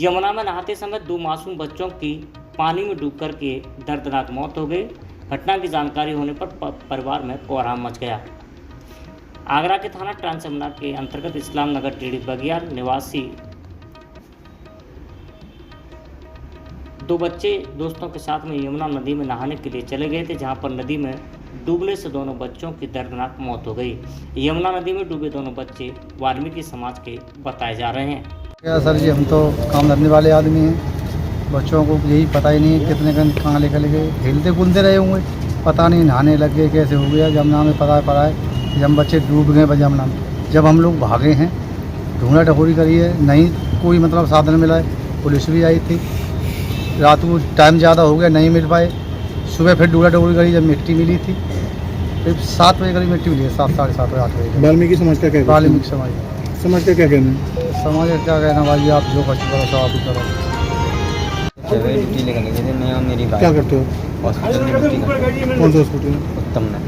यमुना में नहाते समय 2 मासूम बच्चों की पानी में डूबकर के दर्दनाक मौत हो गई। घटना की जानकारी होने पर परिवार में कोहराम मच गया। आगरा के थाना ट्रांस यमुना के अंतर्गत इस्लाम नगर टेढ़ी बगियार निवासी 2 बच्चे दोस्तों के साथ में यमुना नदी में नहाने के लिए चले गए थे, जहां पर नदी में डूबने से दोनों बच्चों की दर्दनाक मौत हो गई। यमुना नदी में डूबे दोनों बच्चे वाल्मीकि समाज के बताए जा रहे हैं। क्या सर जी, हम तो काम धरने वाले आदमी हैं। बच्चों को यही पता ही नहीं कितने कहाँ लेकर गए, खेलते कूदते रहे होंगे, पता नहीं नहाने लग गए कैसे हो गया। जमुना में पता है जब बच्चे डूब गए जमुना में, जब हम लोग भागे हैं ढूंढा ढकोरी करी है, नहीं कोई मतलब साधन मिला है। पुलिस भी आई थी, रात को टाइम ज़्यादा हो गया नहीं मिल पाए। सुबह फिर ढूंढा ढकोरी करी, जब मिट्टी मिली थी फिर 7 बजे करीब मिट्टी मिली है, 7 साढ़े 7 बजे 8 बजे। वाल्मीकि समाज का क्या वाल्मीकि समाज का क्या कहना है? समाज का क्या कहना भाई, आप जो कुछ करो सब आप ही करो। ड्यूटी लेकर गए थे मैं और मेरी बाइक। क्या करते हो? हॉस्पिटल में ड्यूटी करते हैं। कौन सा हॉस्पिटल में? उत्तम में।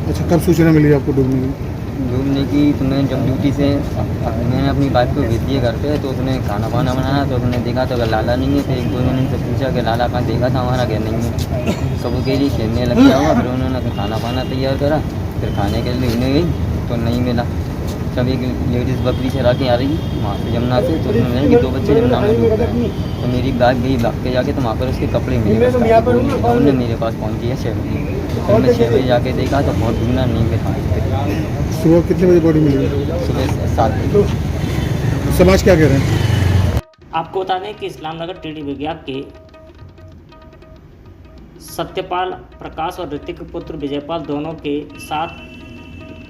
अच्छा, कब सूचना मिली आपको डूबने की? डूबने की तो मैं जब ड्यूटी से मैंने अपनी बाइक को भेज दिए घर पे, तो उसने खाना वाना बनाया तो उसने देखा तो अगर लाला नहीं है, तो 1-2 जन से पूछा कि लाला कहाँ, देखा था हमारा घर नहीं है। सब के लिए खेलने लग गया हुआ। फिर उन्होंने खाना वाना तैयार करा, फिर खाने के लिए उन्हें गई तो नहीं मिला। जब एक लेडीज़ बकरी चरा के आ रही वहाँ से यमुना से, तो उन्होंने कि 2 बच्चे यमुना में डूब गए। तो मेरी बाइक गई भाग के जाके, तो वहाँ पर उसके कपड़े मिले। उन्होंने मेरे पास पहुँच दिया 6 बजे। फिर मैं 6 बजे जाके देखा तो बहुत ढूंढना नहीं मिला। सुबह कितने बजे बॉडी मिली? सुबह 7 बजे। समाज क्या कह रहे हैं? आपको बता दें कि इस्लाम नगर टेढ़ी बगियार के सत्यपाल प्रकाश और ऋतिक पुत्र विजयपाल दोनों के साथ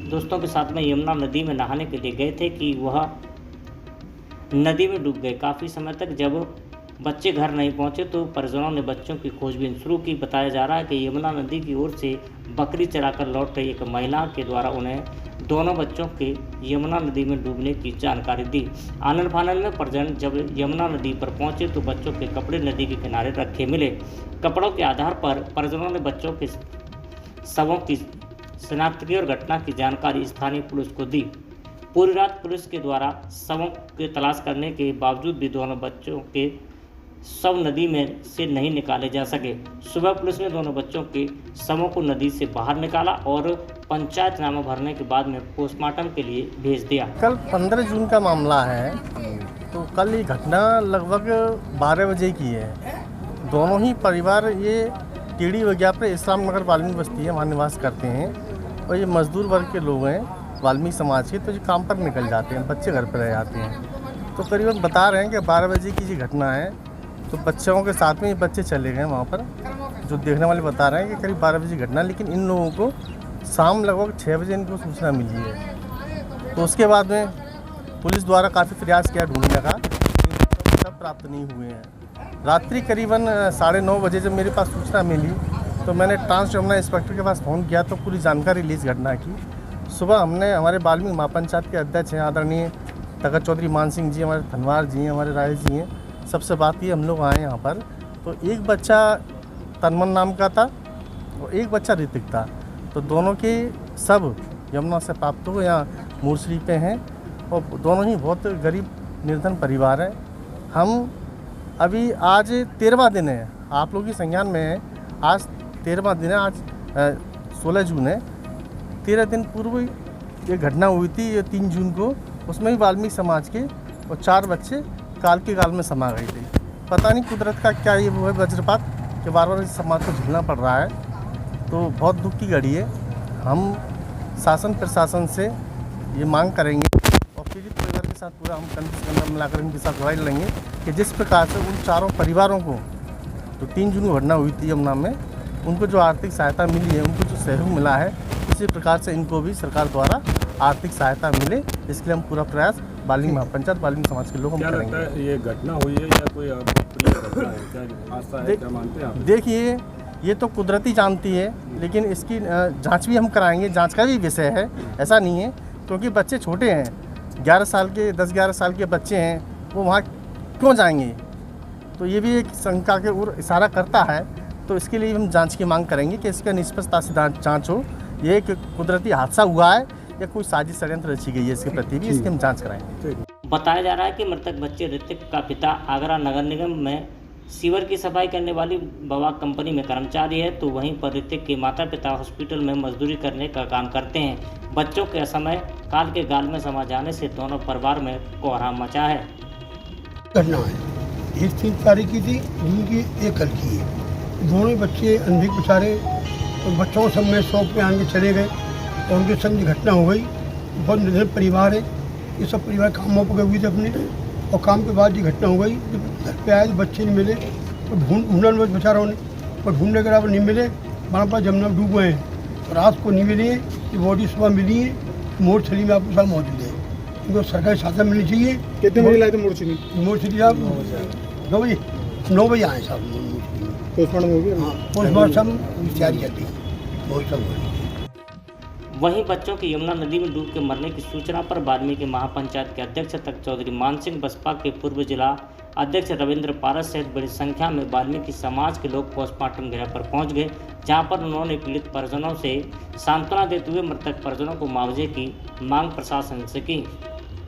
दोस्तों के साथ में यमुना नदी में नहाने के लिए गए थे कि वह नदी में डूब गए। काफ़ी समय तक जब बच्चे घर नहीं पहुंचे तो परिजनों ने बच्चों की खोजबीन शुरू की। बताया जा रहा है कि यमुना नदी की ओर से बकरी चराकर लौट रही एक महिला के द्वारा उन्हें दोनों बच्चों के यमुना नदी में डूबने की जानकारी दी। आनन फानन में परिजन जब यमुना नदी पर पहुंचे तो बच्चों के कपड़े नदी के किनारे रखे मिले। कपड़ों के आधार पर परिजनों ने बच्चों के शवों की शिनाख्त की और घटना की जानकारी स्थानीय पुलिस को दी। पूरी रात पुलिस के द्वारा शवों की तलाश करने के बावजूद भी दोनों बच्चों के शव नदी में से नहीं निकाले जा सके। सुबह पुलिस ने दोनों बच्चों के शवों को नदी से बाहर निकाला और पंचायतनामा भरने के बाद में पोस्टमार्टम के लिए भेज दिया। कल 15 जून का मामला है। तो कल ये घटना लगभग 12 बजे की है। दोनों ही परिवार ये टेढ़ी बगियार पर इस्लाम नगर वाल्मीकि बस्ती है, वहाँ निवास करते हैं और ये मजदूर वर्ग के लोग हैं वाल्मीकि समाज के। तो ये काम पर निकल जाते हैं, बच्चे घर पर रह जाते हैं। तो करीबन बता रहे हैं कि 12 बजे की ये घटना है। तो बच्चों के साथ में ये बच्चे चले गए वहाँ पर, जो देखने वाले बता रहे हैं कि करीब 12 बजे घटना। लेकिन इन लोगों को शाम लगभग 6 बजे इनको सूचना मिली है। तो उसके बाद में पुलिस द्वारा काफ़ी प्रयास किया ढूंढने का, लेकिन सब प्राप्त नहीं हुए हैं। रात्रि करीबन 9:30 बजे जब मेरे पास सूचना मिली तो मैंने ट्रांस यमुना इंस्पेक्टर के पास फ़ोन किया तो पूरी जानकारी ली इस घटना की। सुबह हमने हमारे वाल्मीकि महापंचायत के अध्यक्ष हैं आदरणीय तखत चौधरी मान सिंह जी, हमारे धनवार जी हैं, हमारे राय जी हैं, सबसे बात की हम लोग आए यहाँ पर। तो एक बच्चा तनमन नाम का था और एक बच्चा ऋतिक था। तो दोनों के सब यमुना से प्राप्त हो यहाँ मूर्सरी पे हैं और दोनों ही बहुत गरीब निर्धन परिवार है। हम अभी आज 13वां दिन है, आप लोग की संज्ञान में है, आज 13वां दिन है। आज 16 जून है। 13 दिन पूर्व ये घटना हुई थी, ये 3 जून को। उसमें भी वाल्मीकि समाज के और 4 बच्चे काल के गाल में समा गए थे। पता नहीं कुदरत का क्या ये वो है वज्रपात कि बार बार इस समाज को झेलना पड़ रहा है। तो बहुत दुख की घड़ी है। हम शासन प्रशासन से ये मांग करेंगे और पीड़ित परिवार के साथ पूरा हम कंधा मिलाकर इनके साथ लड़ाई लड़ेंगे कि जिस प्रकार से उन 4 परिवारों को तो 3 जून को घटना हुई थी यमुना में, उनको जो आर्थिक सहायता मिली है, उनको जो सहयोग मिला है, इसी प्रकार से इनको भी सरकार द्वारा आर्थिक सहायता मिले, इसके लिए हम पूरा प्रयास वाल्मीकि महापंचायत वाल्मीकि समाज के लोग हम करेंगे। क्या लगता है ये घटना हुई है या कोई अप्रिय घटना है? क्या आशा है, क्या मानते हैं आप? देखिए, ये तो कुदरती जानती है, लेकिन इसकी जांच भी हम कराएंगे। जांच का भी विषय है, ऐसा नहीं है, क्योंकि बच्चे छोटे हैं, 11 साल के 10-11 साल के बच्चे हैं, वो वहाँ क्यों जाएंगे? तो ये भी एक शंका के ओर इशारा करता है। तो इसके लिए हम जांच की मांग करेंगे कि इसका निष्पक्षता से जांच हो, ये एक कुदरती हादसा हुआ है या कोई साजिश षड्यंत्र रची गई है इसके प्रति भी, इसकी हम जांच कराएंगे। बताया जा रहा है कि मृतक बच्चे ऋतिक का पिता आगरा नगर निगम में सीवर की सफाई करने वाली बवा कंपनी में कर्मचारी है, तो वहीं पर ऋतिक के माता पिता हॉस्पिटल में मजदूरी करने का काम करते हैं। बच्चों के असमय काल के गाल में समा जाने से दोनों परिवार में कोहराम मचा है। घटना है 3 तारीख की थी, जून की 1 कल की है। दोनों ही बच्चे अंधे बेचारे और बच्चों सब में शौक पे आगे चले गए और उनके संग ये घटना हो गई। बहुत निर्धन परिवार है, ये सब परिवार कामों पर गए हुए थे अपने, और काम के बाद ये घटना हो गई। जब घर पे आए तो बच्चे नहीं मिले, तो ढूंढना बेचारों ने, पर ढूंढने के बाद नहीं मिले। वहाँ पर जमुना में डूब गए हैं, तो रात को नहीं मिली है। ये बॉडी सुबह मिली है, मोरछली में आपके साथ मौजूद है। इनको सरकारी सहायता मिलनी चाहिए। कितने बजे लाए थे मोर्ची? मोरछली साहब 9 बजे आए साहब। पोस्टमार्टम हो गया? हाँ, पोस्टमार्टम की तैयारी चलती है, बहुत सब हो रही है। वहीं बच्चों की यमुना नदी में डूब के मरने की सूचना पर वाल्मीकि महापंचायत के अध्यक्ष तक चौधरी मान सिंह, बसपा के पूर्व जिला अध्यक्ष रविंद्र पारस सहित बड़ी संख्या में वाल्मीकि समाज के लोग पोस्टमार्टम गृह पर पहुंच गए, जहां पर उन्होंने पीड़ित परिजनों से सांत्वना देते हुए मृतक परिजनों को मुआवजे की मांग प्रशासन से की।